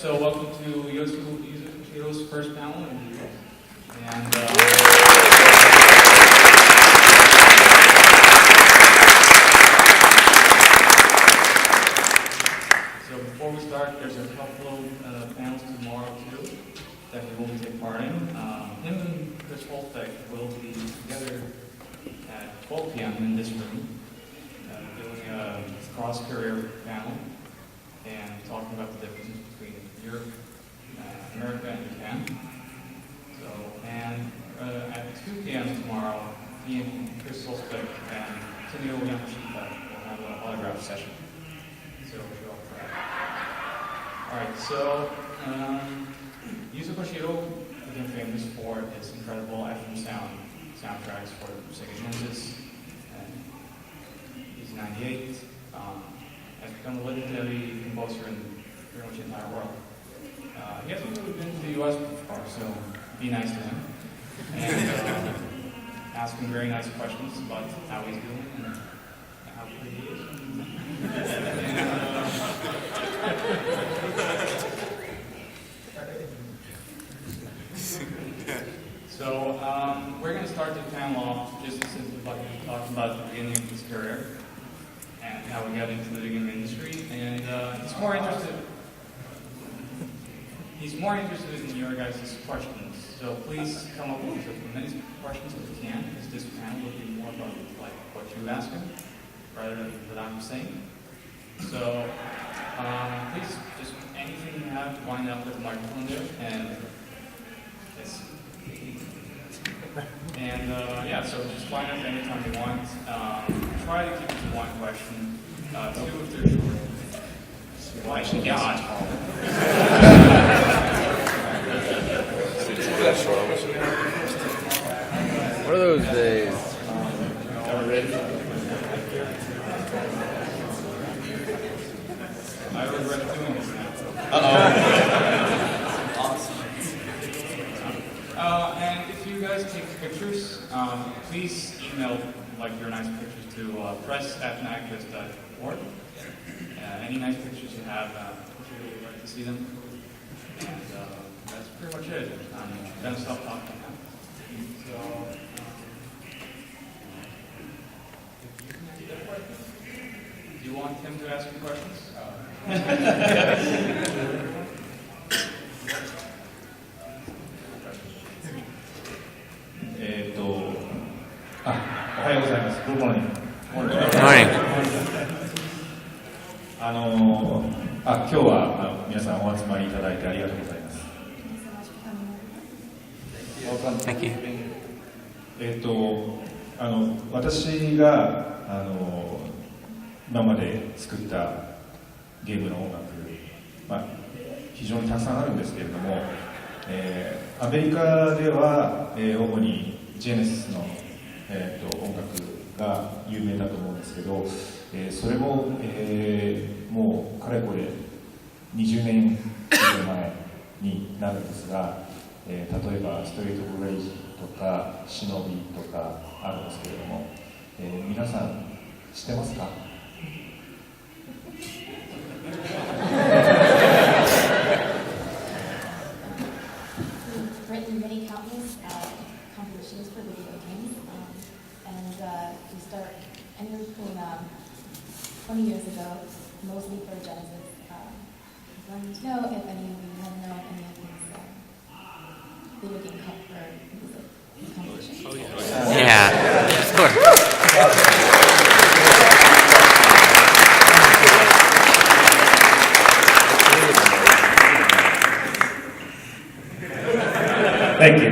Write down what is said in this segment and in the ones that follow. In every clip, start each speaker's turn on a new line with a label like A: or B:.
A: So welcome to Yuzo Koshiro's first panel. And so before we start, there's a couple of panels tomorrow too that he will be taking part in. Him and Chris Holtbeck will be together at 12 p.m. in this room doing a cross-career panel and talking about the differences between Europe, America, and Japan. So, and at 2 p.m. tomorrow, he and Chris Holtbeck and Sunio Yamashita will have an autograph session. So show up for that. Alright, so Yuzo Koshiro became famous for his incredible FM soundtracks for Sega Genesis. He's 98. Has become a legendary composer in pretty much the entire world. He hasn't really been to the US before, so be nice to him. And ask him very nice questions about how he's doing and how pretty he is. So we're going to start the panel off just simply by talking about the beginning of his career and how we got into the game industry. And he's more interested in your guys' questions. So please come up with as many questions as you can, because this panel will be more about like what you ask him rather than what I'm saying. So please, just anything you have, wind up with the microphone there, and yes. And yeah, so just wind up anytime you want. Try to keep it to one question, two if they're short. Well, actually, God.
B: What are those days?
A: I regret doing this now.
C: Awesome.
A: And if you guys take pictures, please email like your nice pictures to press@magfest.org. Any nice pictures you have, we'd like to see them. And that's pretty much it. I'm gonna stop talking now. So, do you want him to ask you questions?
D: おはようございます。Good morning.
B: Morning.
D: 今日は皆さんお集まりいただいてありがとうございます。
B: Thank you.
D: 私が今まで作ったゲームの音楽、非常にたくさんあるんですけれども、アメリカでは、主にジェネシスの、音楽が有名だと思うんですけど、それも、もうかれこれ20年以上前になるんですが、例えばストリート・ブレイジとかシノビとかあるんですけれども、皆さん知ってますか？We've
E: written many countless compositions for video games, and we start anywhere between 20 years ago, mostly for Genesis. I wanted to know if any of you have known any of these video game music compositions.
B: Oh, yeah, of course.
D: Thank you.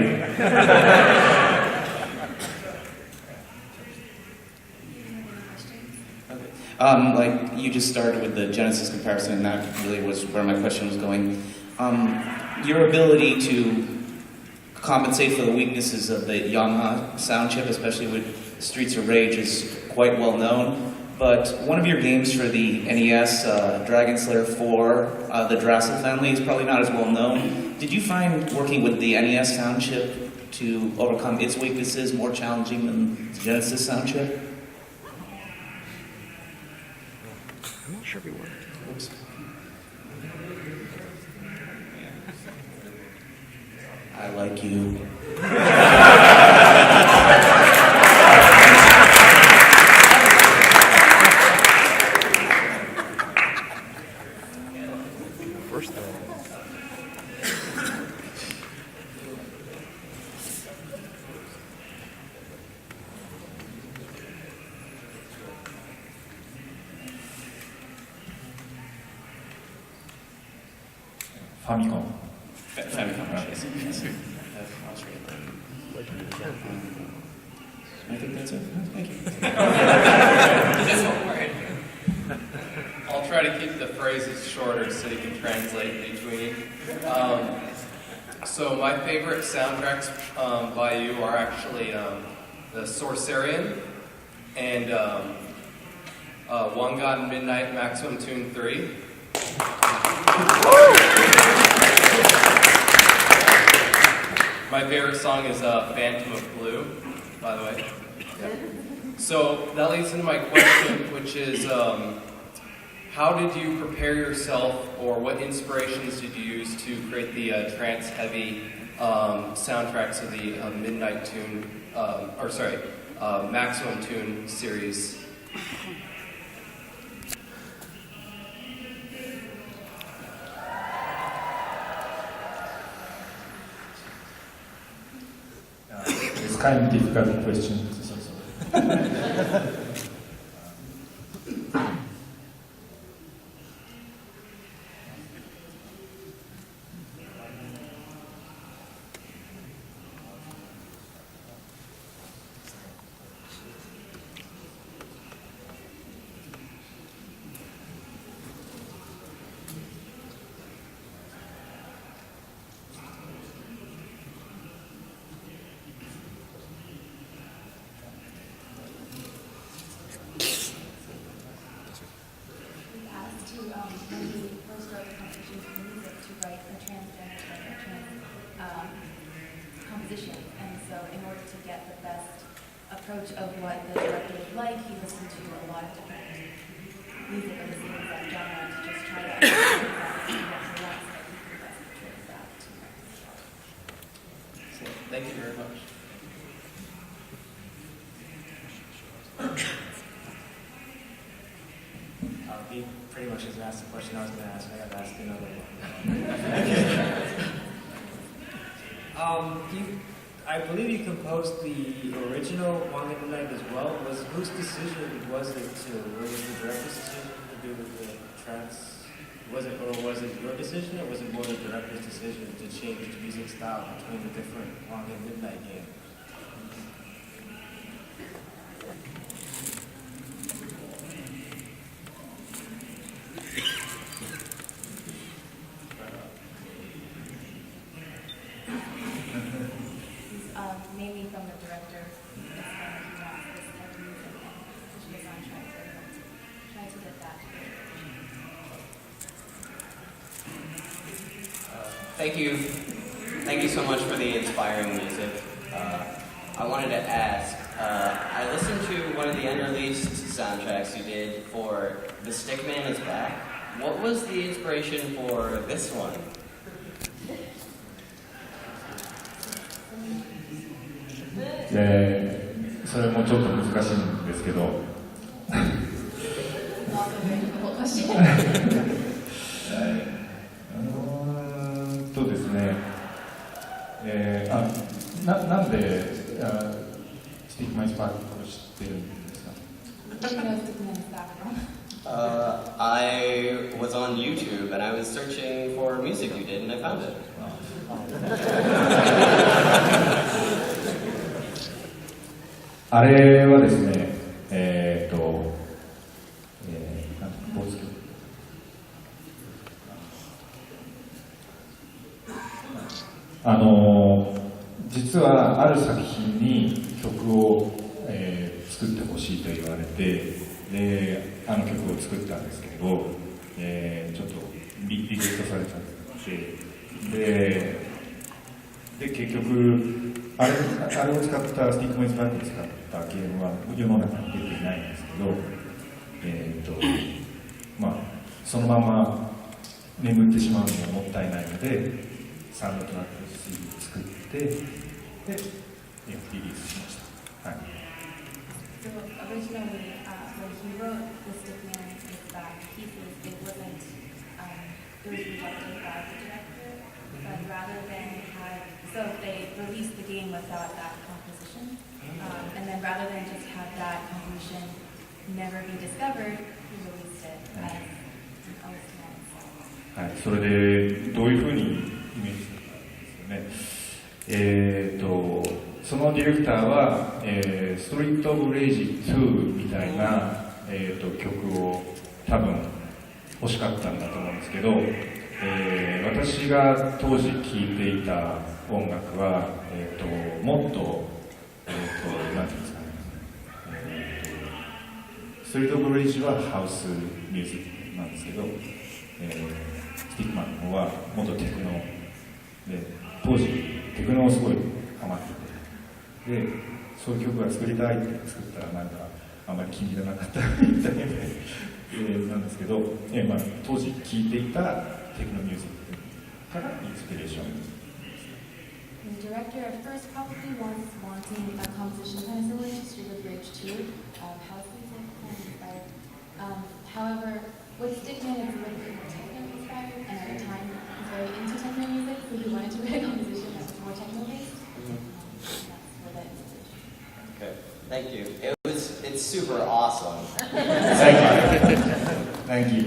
C: Like you just started with the Genesis comparison, and that really was where my question was going. Your ability to compensate for the weaknesses of the Yamaha sound chip, especially with Streets of Rage, is quite well known. But one of your games for the NES, Dragon Slayer 4, the Jurassic family, is probably not as well known. Did you find working with the NES sound chip to overcome its weaknesses more challenging than the Genesis sound chip?
B: I'm not sure if we worked.
C: Oops. I like you.
B: First thing.
D: ファミコン。
C: Famicom, yes. Yes. I think that's it. Thank you.
F: I'll try to keep the phrases shorter so you can translate between. So my favorite soundtracks by you are actually the Sorcerian and One God Midnight Maximum Tune 3. My favorite song is Phantom of Blue, by the way. So that leads into my question, which is how did you prepare yourself, or what inspirations did you use to create the trance-heavy soundtracks of the Midnight Tune, Maximum Tune series?
D: It's kind of difficult question. So.
G: Thank you so much for the inspiring music. I wanted to ask, I listened to one of the unreleased soundtracks you did for The Stickman Is Back. What was the inspiration for this one?
D: それもちょっと難しいんですけどですね、なんでスティックマイスパークを知ってるんですか
G: I was on YouTube and I was searching for music you did and I found it.
D: あれはですね、実はある作品に曲を、作ってほしいと言われて、であの曲を作ったんですけど、ちょっとリクエストされたんで、結局あれを使ったスティックマイスパークを使ったゲームは世の中に出ていないんですけど、そのまま眠ってしまうのももったいないのでサウンドトラックを作ってで、リリースしました。はい。
E: So originally, when he wrote the Stickman pieces, it wasn't, it was rejected by the director, but rather than so they released the game without that composition, and then rather than just have that composition never be discovered, he released it as an original song.
D: はい、それでどういうふうにイメージするかですよね。そのディレクターは、ストリート・オブ・レイジ2みたいな、曲を多分欲しかったんだと思うんですけど、私が当時聴いていた音楽は、もっと、なんていうんですかね、ストリート・オブ・レイジはハウスミュージックなんですけど、スティックマンの方はもっとテクノで、当時テクノをすごいハマってて、でそういう曲が作りたいって作ったらなんかあんまり気に入らなかったみたいで、なんですけど、まあ、当時聴いていたテクノミュージックからインスピレーション。
E: The director at first probably was wanting a composition kind of similar to Street of Rage 2, house music kind of inspired. However, with Stickman it's a little bit more techno inspired, and at the time he's very into techno music, so he wanted to write a composition that was more techno based.
G: Okay, thank you. It's super awesome.
D: Thank you. Thank you.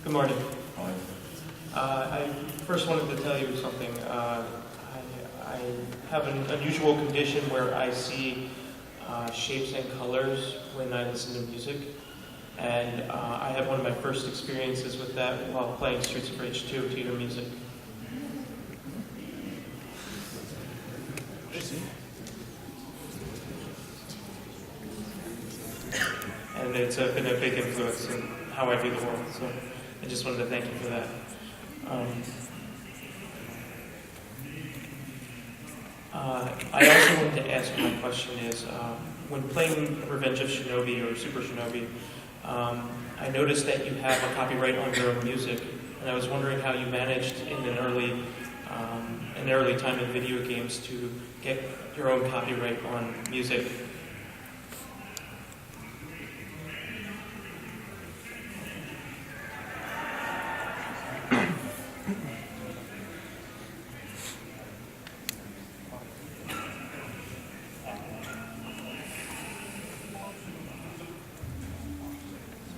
H: Good morning. I first wanted to tell you something. I have an unusual condition where I see shapes and colors when I listen to music. And I had one of my first experiences with that while playing Streets of Rage 2 theater music. And it's been a big influence in how I view the world. So I just wanted to thank you for that. I also wanted to ask you, my question is, when playing Revenge of Shinobi or Super Shinobi, I noticed that you have a copyright on your own music, and I was wondering how you managed in an early time in video games to get your own copyright on music.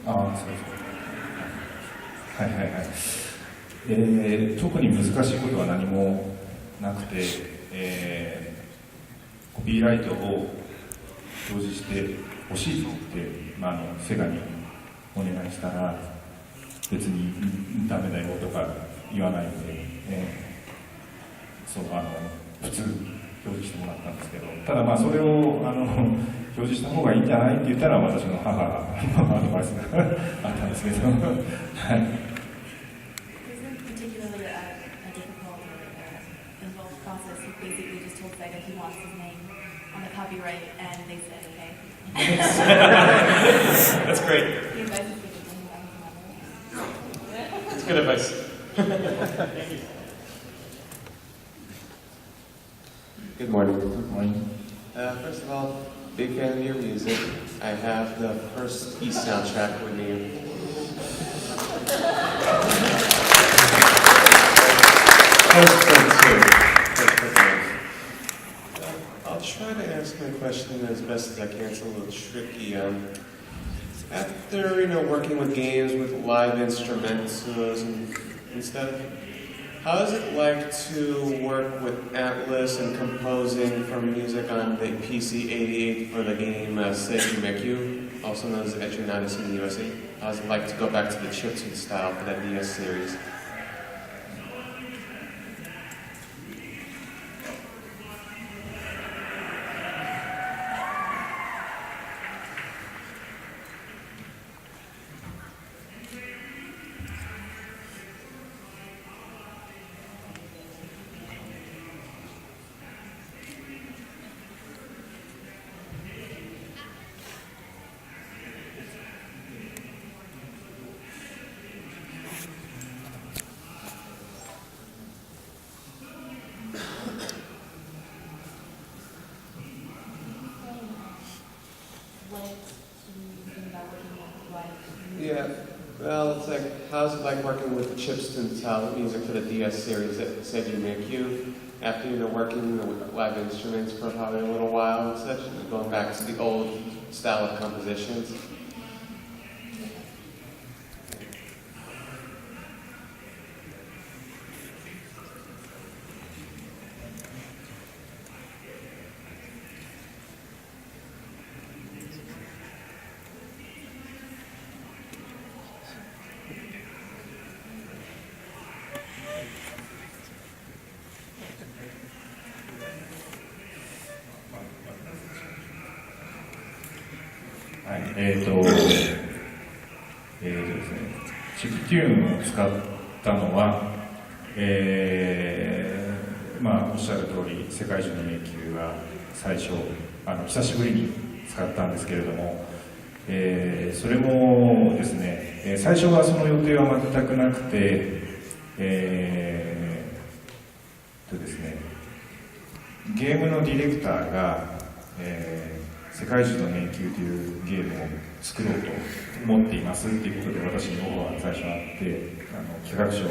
D: Oh, 特に難しいことは何もなくて、コピーライトを表示して欲しいって言って、セガにお願いしたら別にダメだよとか言わないので、普通表示してもらったんですけど、ただそれを表示した方がいいんじゃないって言ったら私の母のアドバイスがあったんですけど、はい。
E: Copyright, and they said okay.
H: That's great.
E: The advice is good.
H: That's good advice.
E: Thank you.
I: Good morning.
D: Good morning.
I: First of all, big fan of your music. I have the first East soundtrack with me. I'll try to ask my question as best as I can. It's a little tricky. After working with games with live instrumentals and stuff, how is it like to work with Atlas and composing for music on the PC-88 for the game Shenmue, also known as Eternatus in the USA? How is it like to go back to the chiptune style for that DS series? like working with the chips to tell music for the DS series that said you make you after you've been working with live instruments for probably a little while and such, and going back to the old style of compositions?
D: はい、ですね、チップテューンを使ったのは、まあ、おっしゃる通り、世界中の迷宮が最初、久しぶりに使ったんですけれども、それもですね、最初はその予定は全くなくて、ですね、ゲームのディレクターが、世界中の迷宮というゲームを作ろうと思っていますっていうことで私にオファーが最初あって企画書を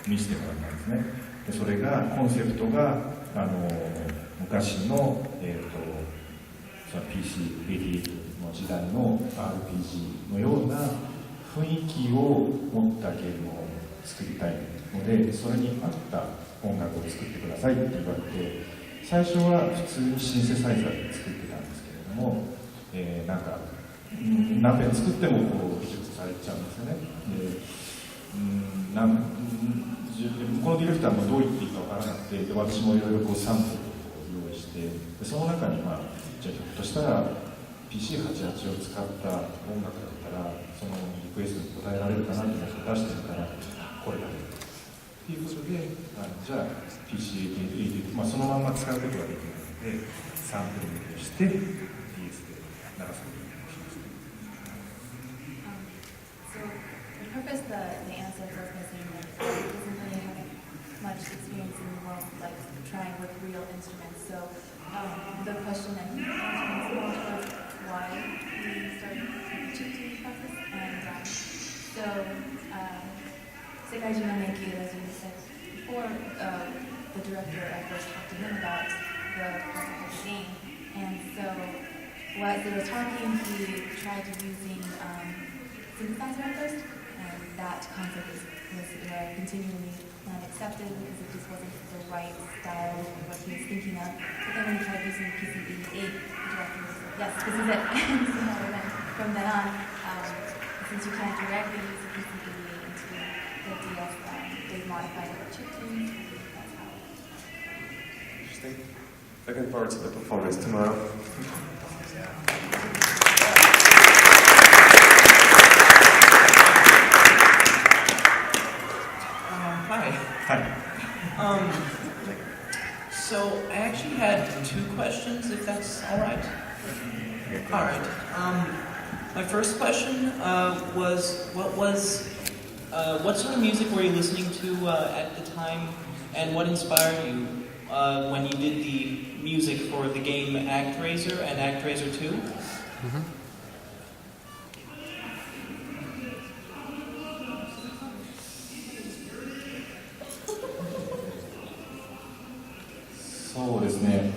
D: 見せてもらったんですね。でそれがコンセプトが昔の、その PC88 の時代の RPG のような雰囲気を持ったゲームを作りたいのでそれに合った音楽を作ってくださいって言われて最初は普通にシンセサイザーで作ってたんですけれども、なんか何遍作ってもこう技術されちゃうんですよね。このディレクターもどう言っていいかわからなくてで私もいろいろこうサンプルを用意してでその中に、じゃあひょっとしたら PC88 を使った音楽だったらそのリクエストに応えられるかなと思って出してみたらこれだけということでじゃあ PC88、そのまんま使うことができるのでサンプルをして DS で流すことにしました。
E: So the purpose the answer was missing that he doesn't really have much experience in the world like trying with real instruments. So the question that he answered was why he started the chip tuning process. And so Sekai Juna Meiki, as you said before, the director at first talked to him about the concept of the game. And so while they were talking, he tried using synthesizer at first, and that concept was continually not accepted because it just wasn't the right style of what he was thinking of. But then when he tried using PC88, the director was like, yes, this is it. So then from then on, since you can't directly use the PC88 into the DS, they modified it with chiptunes. That's how.
I: Interesting. Looking forward to the performance tomorrow.
H: Hi. So I actually had two questions, if that's all right. All right. My first question was what sort of music were you listening to at the time, and what inspired you when you did the music for the game ActRaiser and ActRaiser 2? Mm-hmm.
D: そうですね。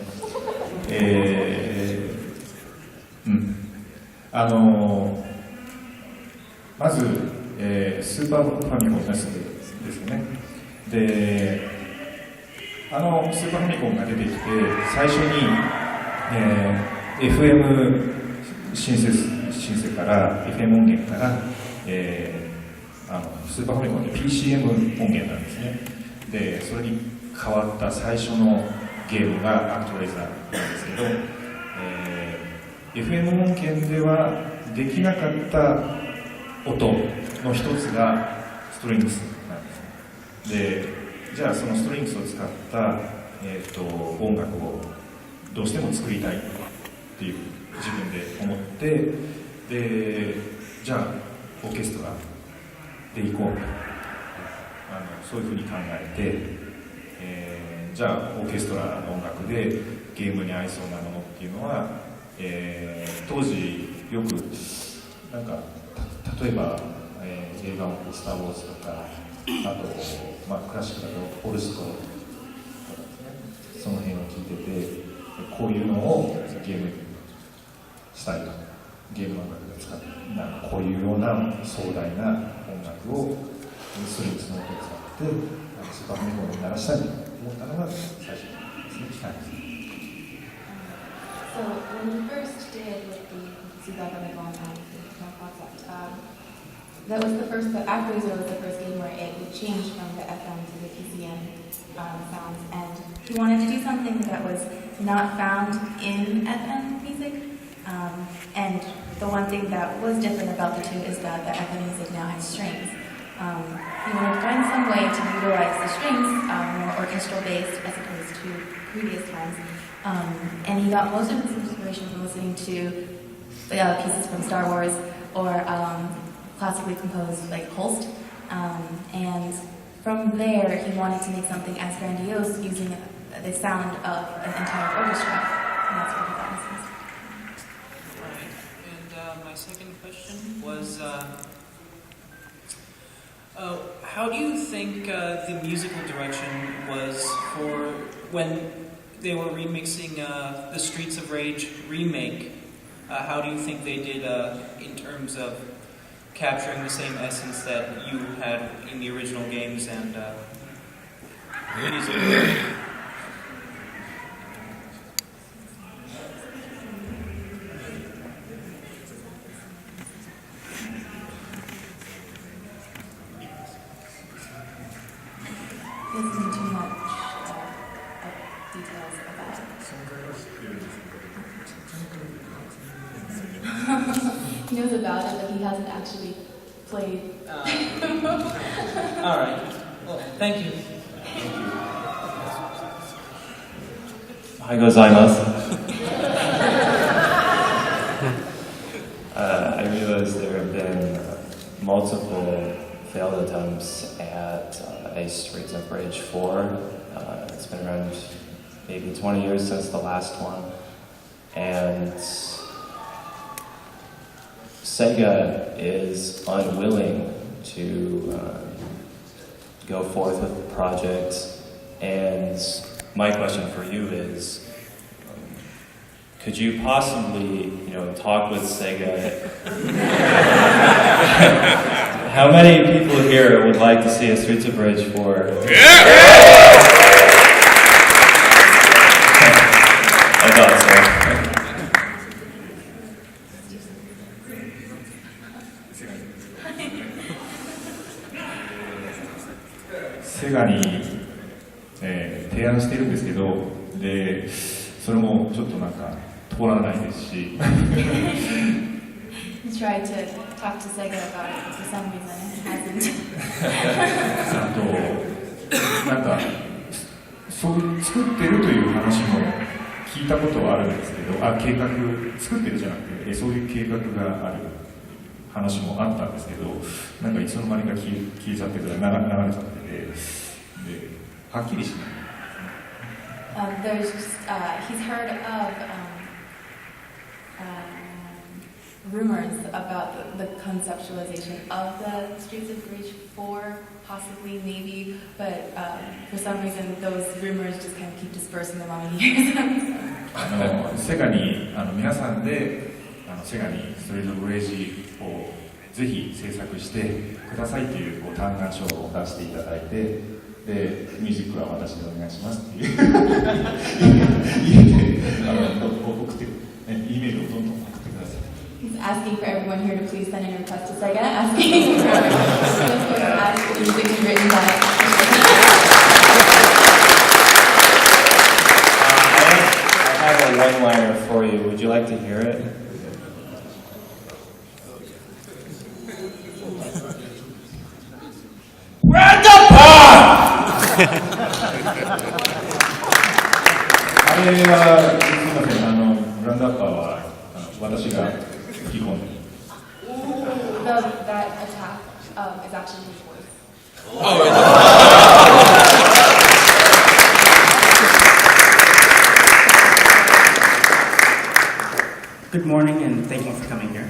D: まず、スーパーファミコンですよね。で、スーパーファミコンが出てきて、最初に、FM シンセから、FM 音源から、スーパーファミコンで PCM 音源なんですね。で、それに変わった最初のゲームがアクトレイザーなんですけど、FM 音源ではできなかった音の一つがストリングスなんです。で、じゃあそのストリングスを使った、音楽をどうしても作りたいっていう自分で思って、で、じゃあオーケストラで行こうと、そういうふうに考えて、じゃあオーケストラの音楽でゲームに合いそうなものっていうのは、当時よくなんか例えば、定番スター・ウォーズとか、あと、クラシックだとフォルスコとかですね、その辺を聞いてて、こういうのをゲームスタイル、ゲーム音楽で使って、こういうような壮大な音楽をストリングスの音を使ってスーパーファミコンに鳴らしたいと思ったのが最初ですね。
E: So when we first did with the Super Famicom concept, that was the first, but after it was the first game where it would change from the FM to the PCM sounds, and he wanted to do something that was not found in FM music. And the one thing that was different about the two is that the FM music now has strings. He wanted to find some way to utilize the strings more orchestral based as opposed to previous times. And he got most of his inspiration from listening to pieces from Star Wars or classically composed like Holst. And from there, he wanted to make something as grandiose using the sound of an entire orchestra. And that's what he got his inspiration.
H: And my second question was, how do you think the musical direction was for when they were remixing the Streets of Rage remake? How do you think they did in terms of capturing the same essence that you had in the original games and music?
E: Isn't too much details about it. He knows about it, but he hasn't actually played.
H: All right. Well, thank you.
J: おはようございます。I realized there have been multiple failed attempts at a Streets of Rage 4. It's been around maybe 20 years since the last one. And Sega is unwilling to go forth with the project. And my question for you is, could you possibly, talk with Sega? How many people here would like to see a Streets of Rage 4? I thought so.
D: セガに、提案しているんですけど、で、それもちょっと通らないですし。
E: He tried to talk to Sega about it, but for some reason it hasn't.
D: そう作ってるという話も聞いたことはあるんですけど、計画作ってるじゃなくて、そういう計画がある話もあったんですけど、いつの間にか消えちゃってるから流れちゃってて、ではっきりしない。
E: There's he's heard of rumors about the conceptualization of the Streets of Rage 4, possibly, maybe, but for some reason those rumors just kind of keep dispersing among the years.
D: セガに皆さんでセガにストリートブレイジをぜひ制作してくださいという嘆願書を出していただいて、でミュージックは私でお願いしますっていう送って、E メールをどんどん送ってください。
E: He's asking for everyone here to please send in a request to Sega, asking for music to be written by.
J: I have a one-liner for you. Would you like to hear it? Grandpa!
D: あれはすみません、グランドアッパーは私が吹き込んで。
E: That attack is actually his voice.
F: Oh, is it?
K: Good morning, and thank you for coming here.